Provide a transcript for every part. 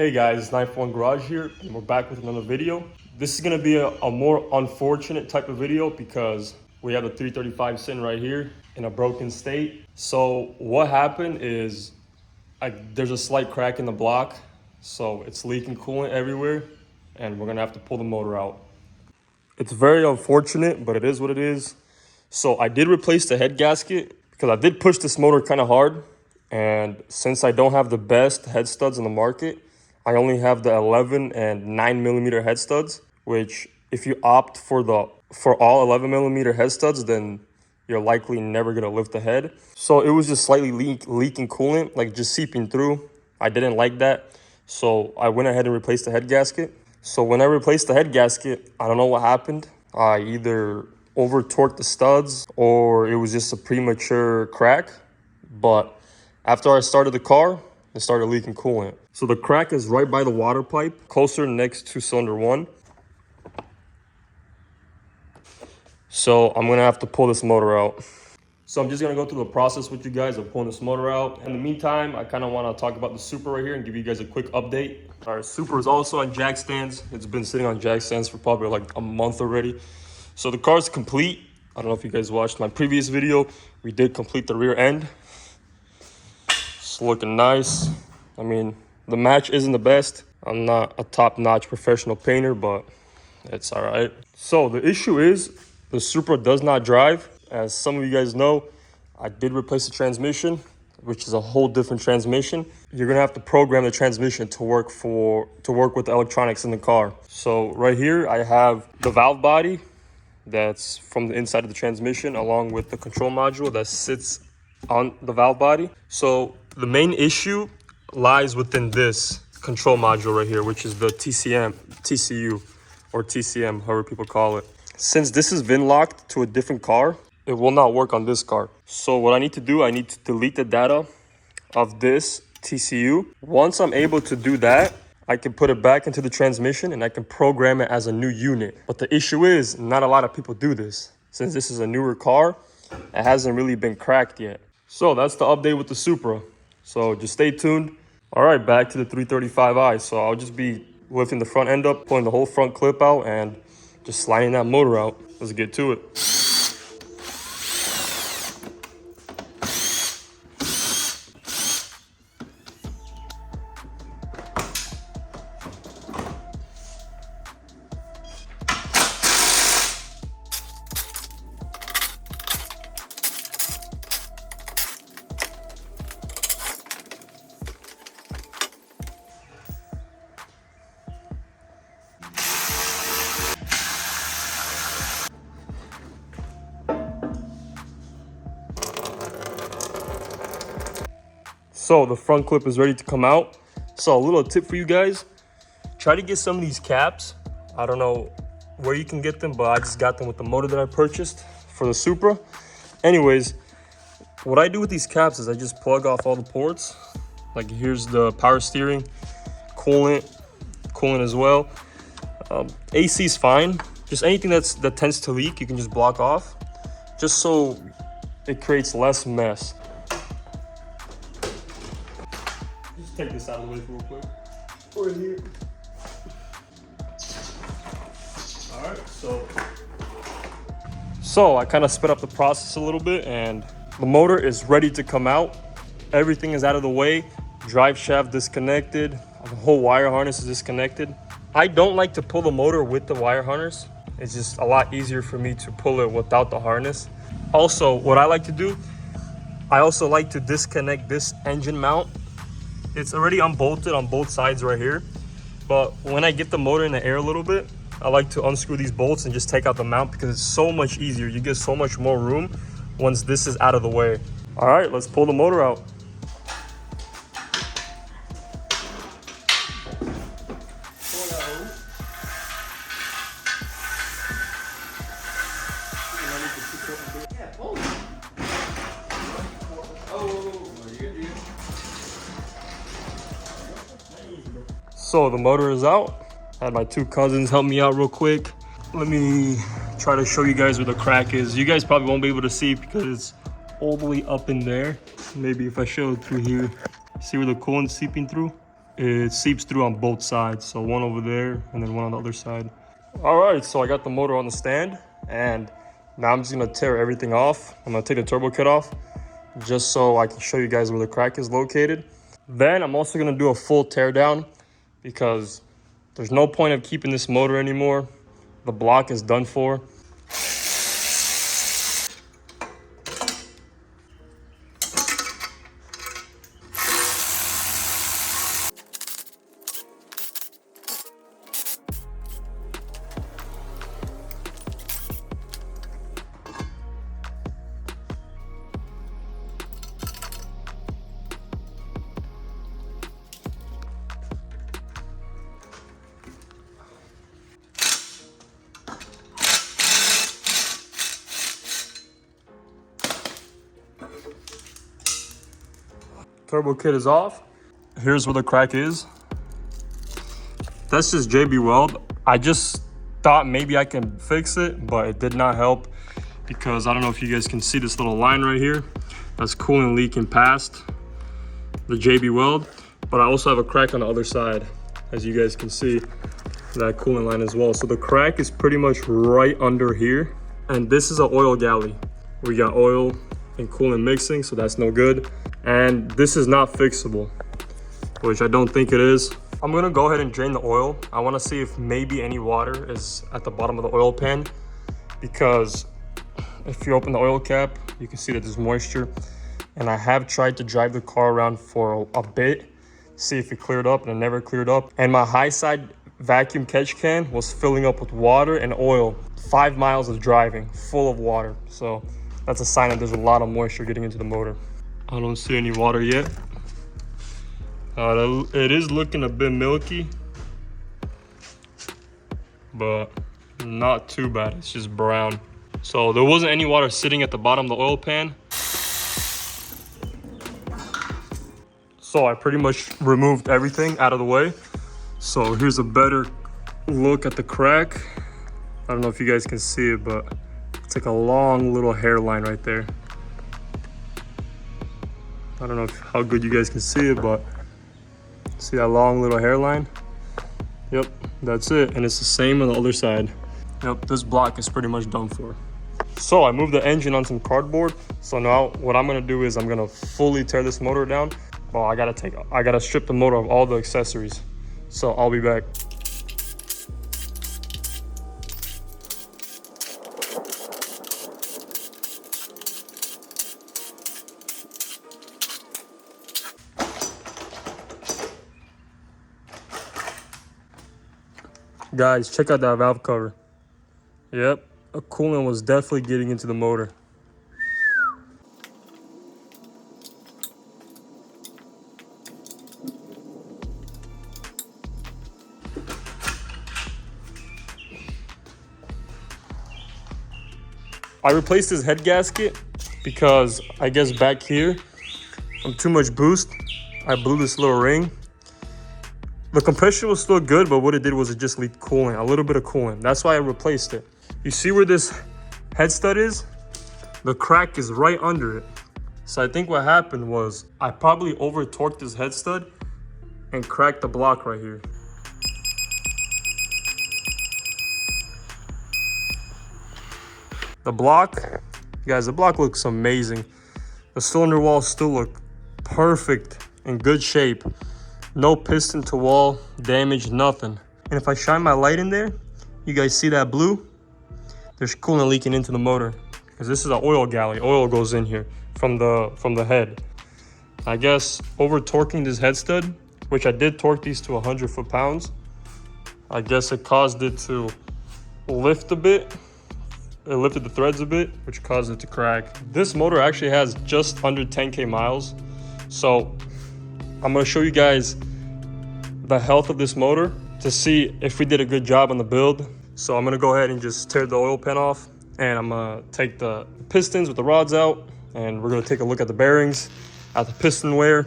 Hey guys, it's N54 Garage here, and we're back with another video. This is gonna be a more unfortunate type of video because we have the 335 sitting right here in a broken state. So what happened is there's a slight crack in the block, so it's leaking coolant everywhere, and we're gonna have to pull the motor out. It's very unfortunate, but it is what it is. So I did replace the head gasket because I did push this motor kind of hard, and since I don't have the best head studs in the market, I only have the 11 and 9mm head studs, which if you opt for all 11mm head studs, then you're likely never gonna lift the head. So it was just slightly leaking coolant, like just seeping through. I didn't like that, so I went ahead and replaced the head gasket. So when I replaced the head gasket, I don't know what happened. I either over torqued the studs or it was just a premature crack, but after I started the car, it started leaking coolant. So the crack is right by the water pipe, closer next to cylinder 1. So I'm gonna have to pull this motor out. So I'm just gonna go through the process with you guys of pulling this motor out. In the meantime, I kinda wanna talk about the Supra right here and give you guys a quick update. Our Supra is also on jack stands. It's been sitting on jack stands for probably like a month already. So the car's complete. I don't know if you guys watched my previous video. We did complete the rear end. It's looking nice. I mean, the match isn't the best. I'm not a top-notch professional painter, but it's all right. So the issue is the Supra does not drive. As some of you guys know, I did replace the transmission, which is a whole different transmission. You're gonna have to program the transmission to work with the electronics in the car. So right here, I have the valve body that's from the inside of the transmission, along with the control module that sits on the valve body. So the main issue lies within this control module right here, which is the TCU, or TCM, however people call it. Since this has been locked to a different car, it will not work on this car. So what I need to do, I need to delete the data of this TCU. Once I'm able to do that, I can put it back into the transmission and I can program it as a new unit. But the issue is, not a lot of people do this. Since this is a newer car, it hasn't really been cracked yet. So that's the update with the Supra. So just stay tuned. All right, back to the 335i. So I'll just be lifting the front end up, pulling the whole front clip out, and just sliding that motor out. Let's get to it. So the front clip is ready to come out. So a little tip for you guys, try to get some of these caps. I don't know where you can get them, but I just got them with the motor that I purchased for the Supra. Anyways, what I do with these caps is I just plug off all the ports. Like here's the power steering, coolant as well. AC is fine. Just anything that tends to leak, you can just block off, just so it creates less mess. Just take this out of the way real quick. Right here. All right, so I kind of sped up the process a little bit, and the motor is ready to come out. Everything is out of the way. Drive shaft disconnected. The whole wire harness is disconnected. I don't like to pull the motor with the wire harness. It's just a lot easier for me to pull it without the harness. Also, what I like to do, I also like to disconnect this engine mount. It's already unbolted on both sides right here, but when I get the motor in the air a little bit, I like to unscrew these bolts and just take out the mount because it's so much easier. You get so much more room once this is out of the way. All right, let's pull the motor out. So the motor is out. I had my two cousins help me out real quick. Let me try to show you guys where the crack is. You guys probably won't be able to see because it's all the way up in there. Maybe if I show it through here, see where the coolant's seeping through? it seeps through on both sides. So one over there and then one on the other side. All right, so I got the motor on the stand, and now I'm just gonna tear everything off. I'm gonna take the turbo kit off just so I can show you guys where the crack is located. Then I'm also gonna do a full tear down because there's no point of keeping this motor anymore. The block is done for. Turbo kit is off. Here's where the crack is. That's just JB Weld. I just thought maybe I can fix it, but it did not help because I don't know if you guys can see this little line right here. That's coolant leaking past the JB Weld, but I also have a crack on the other side. As you guys can see, that coolant line as well. So the crack is pretty much right under here. And this is an oil galley. We got oil and coolant mixing, so that's no good. And this is not fixable, which I don't think it is. I'm gonna go ahead and drain the oil. I wanna see if maybe any water is at the bottom of the oil pan, because if you open the oil cap, you can see that there's moisture. And I have tried to drive the car around for a bit, see if it cleared up, and it never cleared up. And my high side vacuum catch can was filling up with water and oil. 5 miles of driving, full of water. So that's a sign that there's a lot of moisture getting into the motor. I don't see any water yet. It is looking a bit milky, but not too bad. It's just brown. So there wasn't any water sitting at the bottom of the oil pan. So I pretty much removed everything out of the way. So here's a better look at the crack. I don't know if you guys can see it, but it's like a long little hairline right there. I don't know how good you guys can see it, but see that long little hairline? Yep, that's it. And it's the same on the other side. Yep, this block is pretty much done for. So I moved the engine on some cardboard. So now what I'm gonna do is I'm gonna fully tear this motor down. Well, I gotta strip the motor of all the accessories. So I'll be back. Guys, check out that valve cover. Yep, a coolant was definitely getting into the motor. I replaced this head gasket because I guess back here, from too much boost, I blew this little ring. The compression was still good, but what it did was it just leaked coolant, a little bit of coolant. That's why I replaced it. You see where this head stud is? The crack is right under it. So I think what happened was I probably over torqued this head stud and cracked the block right here. The block, guys, the block looks amazing. The cylinder walls still look perfect, in good shape. No piston to wall damage, nothing. And if I shine my light in there, you guys see that blue? There's coolant leaking into the motor because this is an oil galley. Oil goes in here from the head. I guess over torquing this head stud, which I did torque these to 100 foot-pounds, I guess it caused it to lift a bit. It lifted the threads a bit, which caused it to crack. This motor actually has just under 10K miles. So I'm gonna show you guys the health of this motor to see if we did a good job on the build. So I'm gonna go ahead and just tear the oil pan off, and I'm gonna take the pistons with the rods out, and we're gonna take a look at the bearings, at the piston wear,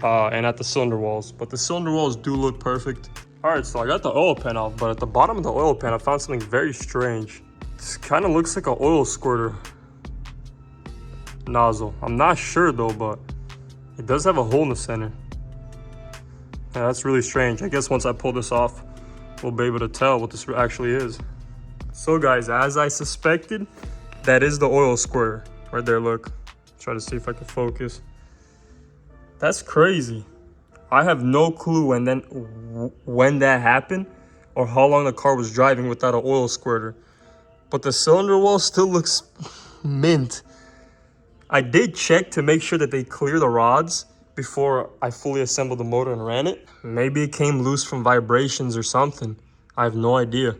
and at the cylinder walls. But the cylinder walls do look perfect. All right, so I got the oil pan off, but at the bottom of the oil pan, I found something very strange. This kind of looks like an oil squirter nozzle. I'm not sure though, but it does have a hole in the center. Yeah, that's really strange. I guess once I pull this off, we'll be able to tell what this actually is. So guys, as I suspected, that is the oil squirter right there. Look, try to see if I can focus. That's crazy. I have no clue when that happened or how long the car was driving without an oil squirter. But the cylinder wall still looks mint. I did check to make sure that they clear the rods before I fully assembled the motor and ran it. Maybe it came loose from vibrations or something. I have no idea.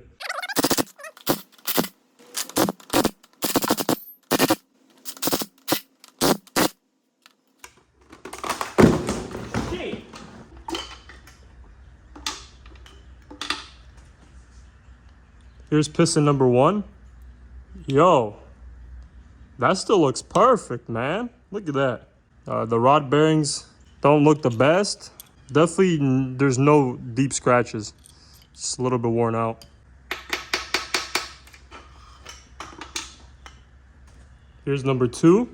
Here's piston number 1. Yo, that still looks perfect, man. Look at that. The rod bearings don't look the best. Definitely, there's no deep scratches. Just a little bit worn out. Here's number 2.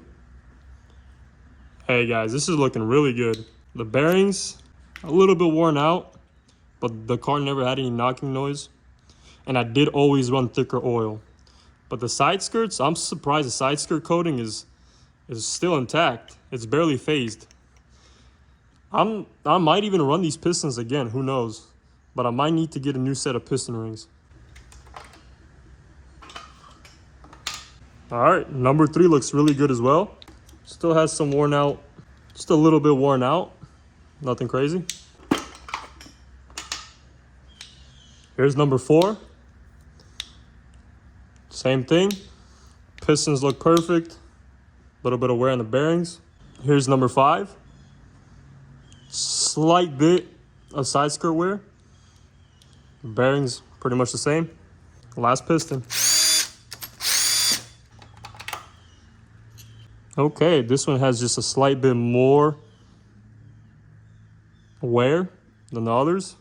Hey guys, this is looking really good. The bearings, a little bit worn out, but the car never had any knocking noise. And I did always run thicker oil. But the side skirts, I'm surprised the side skirt coating is still intact. It's barely phased. I might even run these pistons again, who knows? But I might need to get a new set of piston rings. All right, number 3 looks really good as well. Still has some worn out, just a little bit worn out. Nothing crazy. Here's number 4. Same thing. Pistons look perfect. A little bit of wear on the bearings. Here's number 5. Slight bit of side skirt wear. Bearings pretty much the same. Last piston. Okay, this one has just a slight bit more wear than the others.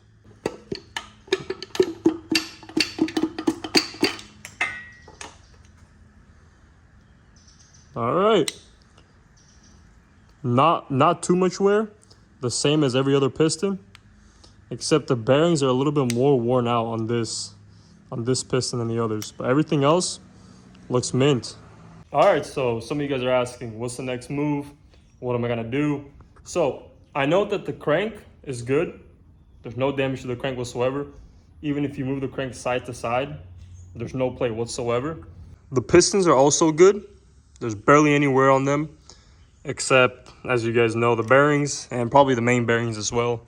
All right. Not too much wear. The same as every other piston. Except the bearings are a little bit more worn out on this piston than the others. But everything else looks mint. All right, so some of you guys are asking, what's the next move? What am I gonna do? So I know that the crank is good. There's no damage to the crank whatsoever. Even if you move the crank side to side, there's no play whatsoever. The pistons are also good. There's barely any wear on them, except, as you guys know, the bearings and probably the main bearings as well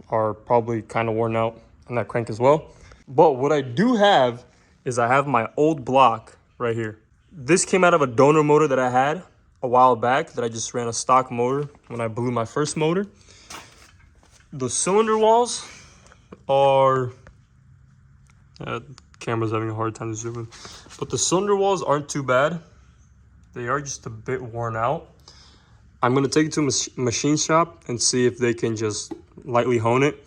are probably kind of worn out on that crank as well. But what I do have is I have my old block right here. This came out of a donor motor that I had a while back that I just ran a stock motor when I blew my first motor. The cylinder walls are... camera's having a hard time to zoom in. But the cylinder walls aren't too bad. They are just a bit worn out. I'm going to take it to a machine shop and see if they can just lightly hone it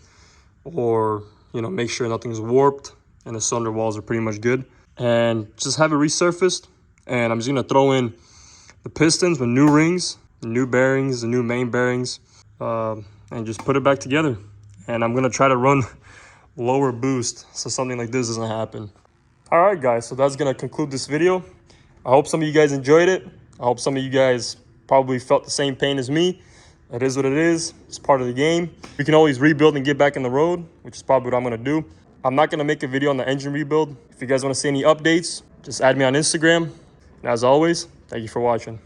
or, you know, make sure nothing's warped and the cylinder walls are pretty much good. And just have it resurfaced. And I'm just going to throw in the pistons with new rings, new bearings, the new main bearings, and just put it back together. And I'm going to try to run lower boost so something like this doesn't happen. All right, guys, so that's going to conclude this video. I hope some of you guys enjoyed it. I hope some of you guys probably felt the same pain as me. It is what it is. It's part of the game. We can always rebuild and get back in the road, which is probably what I'm going to do. I'm not going to make a video on the engine rebuild. If you guys want to see any updates, just add me on Instagram. And as always, thank you for watching.